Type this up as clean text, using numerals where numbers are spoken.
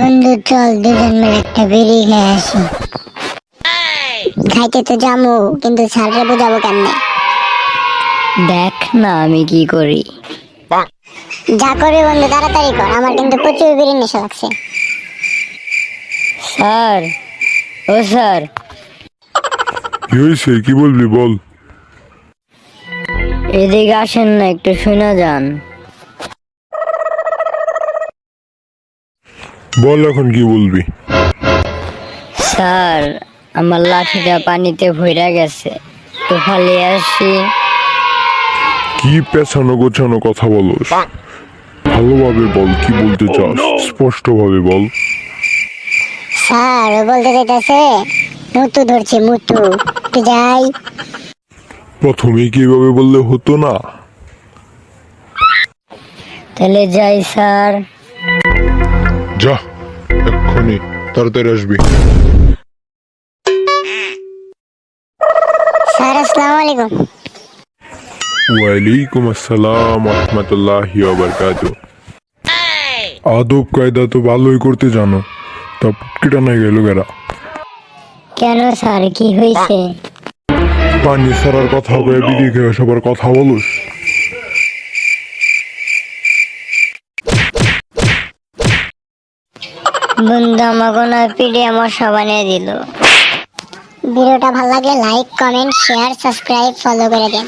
বন্ধু চল দুজন মিলে একটা বিড়ি খেয়ে আসি। খাইতে তো যাবো কিন্তু স্যাররে বোঝাবো কেমনে? দেখ না আমি কি করি। যা করবি বন্ধু তাড়াতাড়ি কর, আমার কিন্তু প্রচুর বিড়ি নেশা লাগছে। স্যার, ও স্যার, কি হয়েছে, কি বলবি বল। এদিকে আসেন না, একটু শুনে যান। বল এখন কি বলবি। স্যার, আমার লাঠিটা পানিতে ভইরা গেছে, একটু ফালিয়ে আসি। কি পেছানো গোছানো কথা বলস, ভালোভাবে বল কি বলতে চাস, স্পষ্ট ভাবে বল। স্যার ও বলতে চাইতেছে মুতু ধরছে মুতু, একটু যাই। প্রথমেই কি এভাবে বললে হতো না? তাহলে যাই স্যার। যা এক্ষুনি, তাড়াতাড়ি আসবি। স্যার আসসালামু আলাইকুম। ওয়ালাইকুম আসসালাম রহমতুল্লাহি ওয়া বারাকাতুহু। আদব কায়দা তো ভালোই করতে জানো, তা পুটকিটা নাই গেল গেরা। কেন স্যার, কি হয়েছে? পানি ছাড়ার কথা কয়ে বিড়ি খেয়ে সবার কথা বলুস। বন্ধু আমাকে না পিড়ে আমার বানিয়ে দিল। ভিডিওটা ভালো লাগলে like comment share subscribe follow করে দেন।